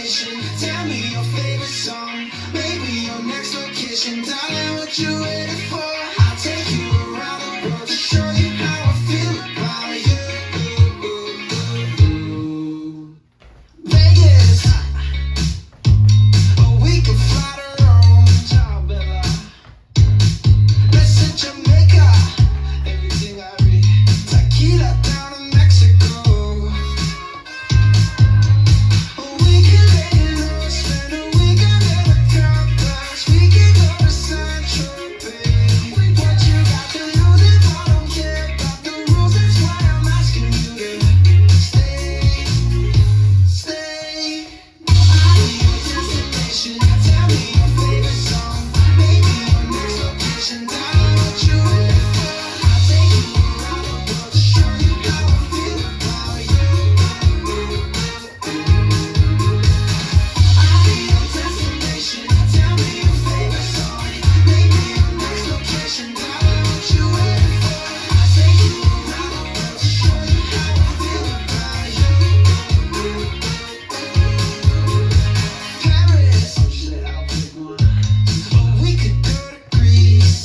destination. Tell me your favorite song, maybe your next location. Darling, what you waiting for? I'll take you around the world to show you how I feel about you. Vegas, or we can fly to Rome. Ciao, Bella. Let's hit Jamaica, everything I read. Tequila down in Mexico. We can lay low, spend a weekend in the Caribbean. We can go to San Tropez. What you got to lose if I don't care about the rules? That's why I'm asking you to stay, stay. I'll be your destination. Tell me your favorite song, maybe your next location. Darling, what you waiting for? I'll take you around the world to show you how I feel about you. I'll be your destination. Tell me your favorite song, maybe your next location. Darling, what you waiting for? I'll take you around the world to show you how I feel about you. Paris, oh shit, I'll pick one. Or we could go to Greece.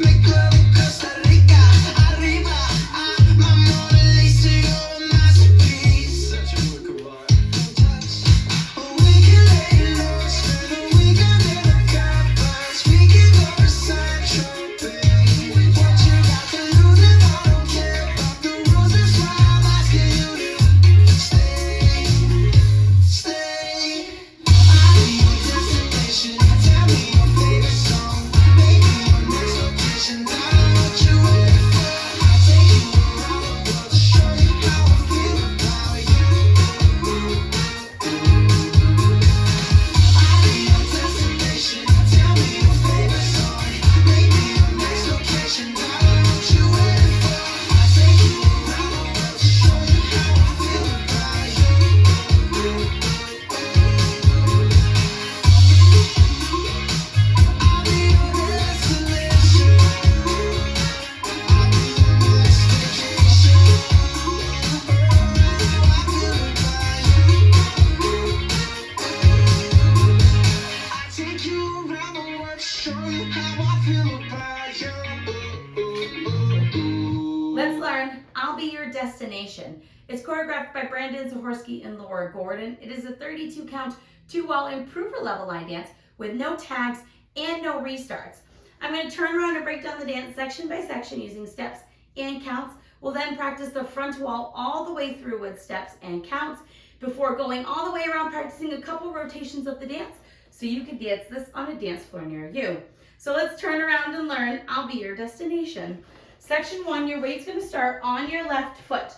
Make love in Costa Rica. Arriba, my Mona Lisa, you're a masterpiece. Such a work of art. Don't touch. Or we can lay low, spend a weekend in the Caribbean. We can go to San Tropez. What you got to lose if I don't care about the rules? That's why I'm asking you to stay, stay. I'll be your destination. Tell me your favorite song, maybe your next location. Darling, what you waiting for? I'll take you around the world to show you how I feel about you. I'll be your destination. Tell me your favorite song, maybe your next location. Darling, what you waiting for? I'll take you around the world to show you how I feel about you. I'll be your destination. I'll be your next vacation. How I feel about you. I take you around the world to show you how I feel about you. Let's learn I'll Be Your Destination. It's choreographed by Brandon Zahorsky and Laura Gordon. It is a 32 count, 2-wall improver level line dance with no tags and no restarts. I'm going to turn around and break down the dance section by section using steps and counts. We'll then practice the front wall all the way through with steps and counts before going all the way around, practicing a couple rotations of the dance so you can dance this on a dance floor near you. So let's turn around and learn I'll Be Your Destination. Section 1, your weight's going to start on your left foot.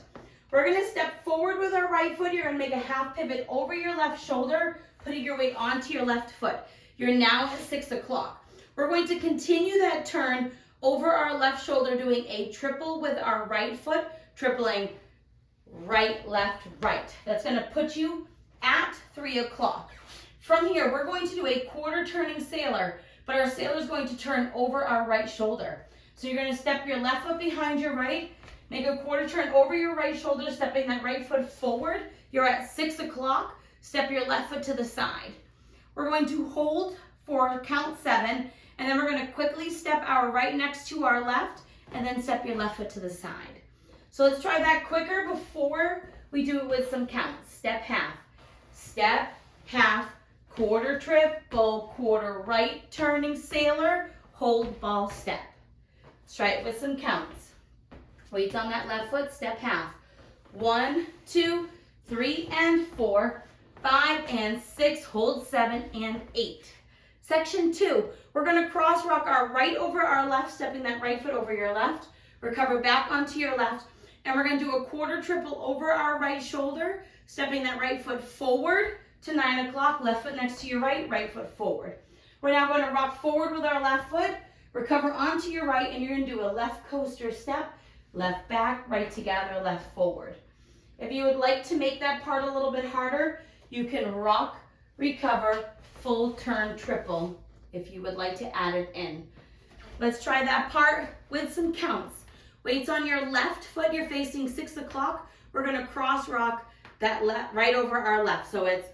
We're going to step forward with our right foot. You're going to make a half pivot over your left shoulder, putting your weight onto your left foot. You're now at 6 o'clock. We're going to continue that turn over our left shoulder, doing a triple with our right foot, tripling right, left, right. That's going to put you at 3 o'clock. From here, we're going to do a quarter turning sailor, but our sailor is going to turn over our right shoulder. So you're going to step your left foot behind your right, make a quarter turn over your right shoulder, stepping that right foot forward. You're at 6 o'clock. Step your left foot to the side. We're going to hold for count 7, and then we're going to quickly step our right next to our left, and then step your left foot to the side. So let's try that quicker before we do it with some counts. Step, half, quarter triple, quarter right turning sailor, hold ball step. Let's try it with some counts. Weights on that left foot, step half. 1, 2, 3, and 4, 5, and 6, hold 7, and 8. Section 2, we're going to cross rock our right over our left, stepping that right foot over your left, recover back onto your left, and we're going to do a quarter triple over our right shoulder, stepping that right foot forward to 9 o'clock, left foot next to your right, right foot forward. We're now going to rock forward with our left foot, recover onto your right, and you're going to do a left coaster step, left back, right together, left forward. If you would like to make that part a little bit harder, you can rock, recover, full turn triple if you would like to add it in. Let's try that part with some counts. Weights on your left foot, you're facing 6 o'clock. We're going to cross rock that left, right over our left. So it's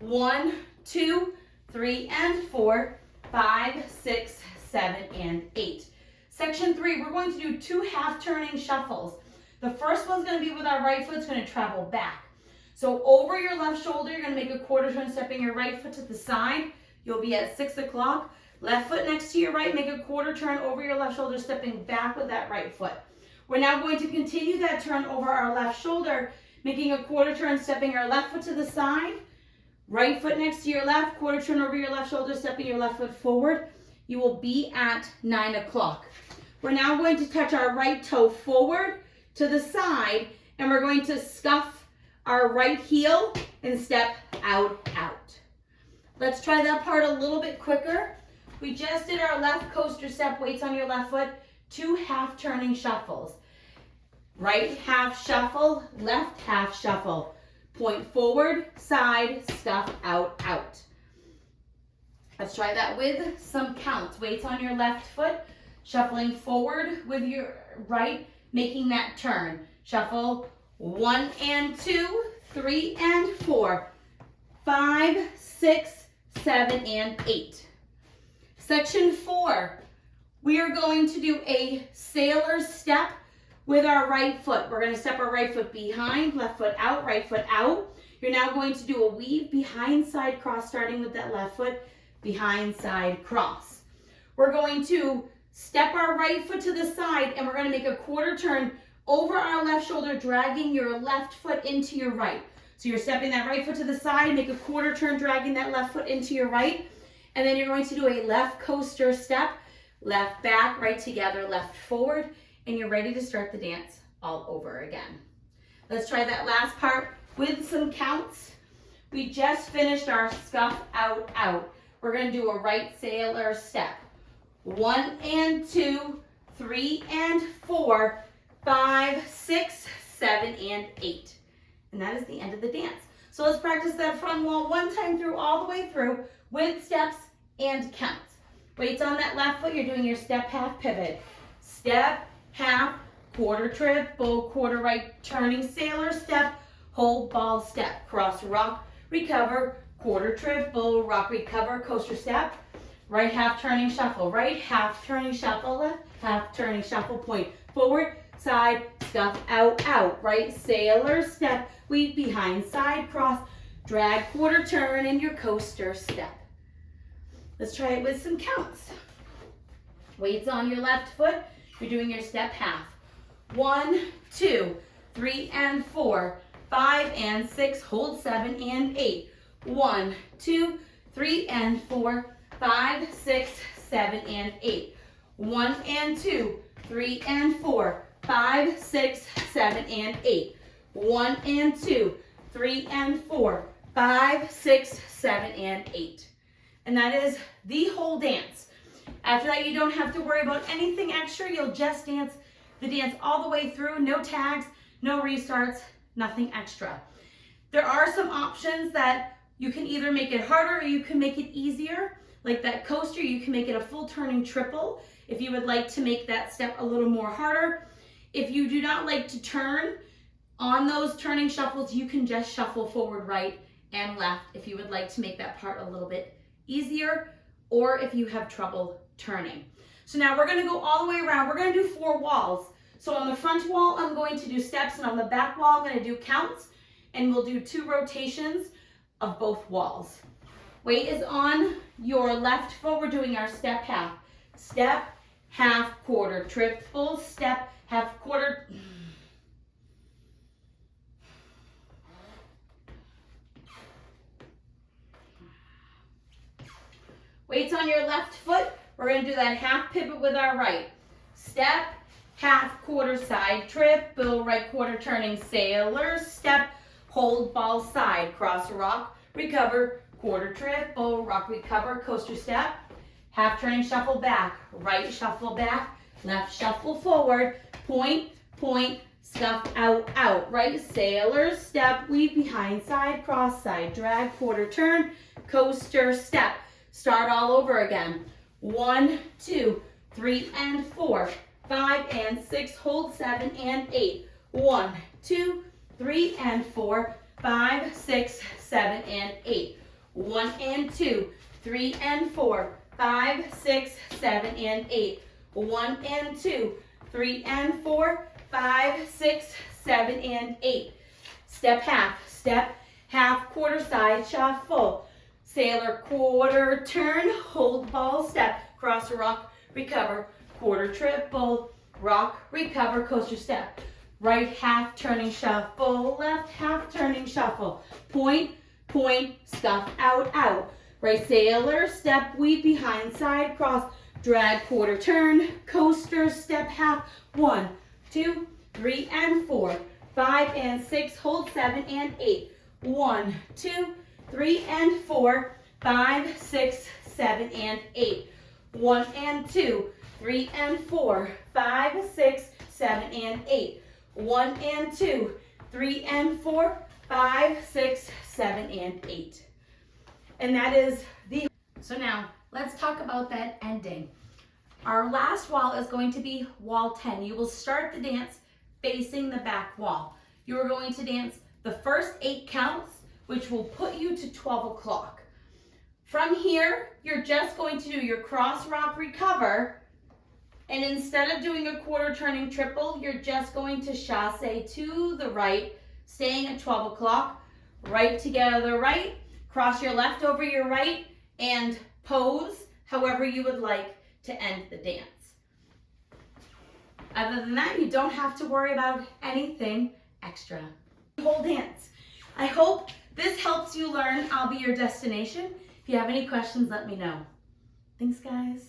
1, 2, 3, and 4, 5, 6, 7, and 8. Section 3, we're going to do 2 half turning shuffles. The first one's going to be with our right foot. It's going to travel back. So over your left shoulder, you're going to make a quarter turn, stepping your right foot to the side. You'll be at 6 o'clock. Left foot next to your right, make a quarter turn over your left shoulder, stepping back with that right foot. We're now going to continue that turn over our left shoulder, making a quarter turn, stepping our left foot to the side. Right foot next to your left, quarter turn over your left shoulder, stepping your left foot forward. You will be at 9 o'clock. We're now going to touch our right toe forward to the side, and we're going to scuff our right heel and step out, out. Let's try that part a little bit quicker. We just did our left coaster step, weights on your left foot, 2 half turning shuffles. Right half shuffle, left half shuffle. Point forward, side, scuff, out, out. Let's try that with some counts. Weights on your left foot, shuffling forward with your right, making that turn. Shuffle 1 and 2, 3 and 4, 5, 6, 7, and 8. Section 4, we are going to do a sailor step with our right foot. We're going to step our right foot behind, left foot out, right foot out. You're now going to do a weave behind side cross, starting with that left foot, behind side cross. We're going to step our right foot to the side, and we're going to make a quarter turn over our left shoulder, dragging your left foot into your right. So you're stepping that right foot to the side, make a quarter turn, dragging that left foot into your right. And then you're going to do a left coaster step, left back, right together, left forward, and you're ready to start the dance all over again. Let's try that last part with some counts. We just finished our scuff out, out. We're going to do a right sailor step. 1 and 2, 3 and 4, 5, 6, 7, and 8. And that is the end of the dance. So let's practice that front wall one time through, all the way through, with steps and counts. Weights on that left foot, you're doing your step, half, pivot. Step, half, quarter triple, quarter right, turning sailor step, hold, ball, step, cross, rock, recover, quarter triple, rock, recover, coaster step, right half turning shuffle, right half turning shuffle, left half turning shuffle, point forward, side, scuff, out, out, right sailor step, weave behind side cross, drag, quarter turn, and your coaster step. Let's try it with some counts. Weights on your left foot, you're doing your step half. 1, 2, 3 and 4, 5 and 6, hold 7 and 8. 1, 2, 3 and 4, 5, 6, 7 and 8. 1 and 2, 3 and 4, 5, 6, 7 and 8. 1 and 2, 3 and 4, 5, 6, 7 and 8. And that is the whole dance. After that, you don't have to worry about anything extra. You'll just dance the dance all the way through. No tags, no restarts, nothing extra. There are some options that you can either make it harder or you can make it easier. Like that coaster, you can make it a full turning triple if you would like to make that step a little more harder. If you do not like to turn on those turning shuffles, you can just shuffle forward, right, and left if you would like to make that part a little bit easier, or if you have trouble turning. So now we're going to go all the way around. We're going to do 4 walls. So on the front wall, I'm going to do steps, and on the back wall, I'm going to do counts, and we'll do 2 rotations of both walls. Weight is on your left foot. We're doing our step, half, quarter, triple, step, half, quarter. Weights on your left foot. We're going to do that half pivot with our right. Step, half, quarter, side, triple, right quarter turning sailor, step, hold, ball, side, cross, rock, recover, quarter, triple, rock, recover, coaster step, half turning shuffle back, right shuffle back, left shuffle forward, point, point, scuff, out, out, right sailor, step, weave behind side, cross, side, drag, quarter turn, coaster step. Start all over again. 1, 2, 3 and 4, 5 and 6, hold 7 and 8. 1, 2, 3 and 4, 5, 6, 7, and 8. 1 and 2, 3 and 4, 5, 6, 7, and 8. 1 and 2, 3 and 4, 5, 6, 7, and 8. Step, half, quarter side, shuffle. Sailor, quarter, turn, hold ball, step, cross, rock, recover, quarter, triple, rock, recover, coaster step. Right half turning shuffle, left half turning shuffle. Point, scuff, out. Right sailor, step, weave behind, side, cross, drag, quarter, turn, coaster, step, half. 1, 2, 3, and 4, 5, and 6, hold 7 and 8. 1, 2, 3, and 4, 5, 6, 7, and 8. 1 and 2, 3 and 4, 5, 6, 7, and 8. 1 and 2, 3 and 4, 5, 6, 7, and 8. And that is the... So now, let's talk about that ending. Our last wall is going to be wall 10. You will start the dance facing the back wall. You are going to dance the first 8 counts, which will put you to 12 o'clock. From here, you're just going to do your cross, rock, recover, and instead of doing a quarter turning triple, you're just going to chasse to the right, staying at 12 o'clock, right together right, cross your left over your right, and pose however you would like to end the dance. Other than that, you don't have to worry about anything extra. Whole dance. I hope this helps you learn I'll Be Your Destination. If you have any questions, let me know. Thanks, guys.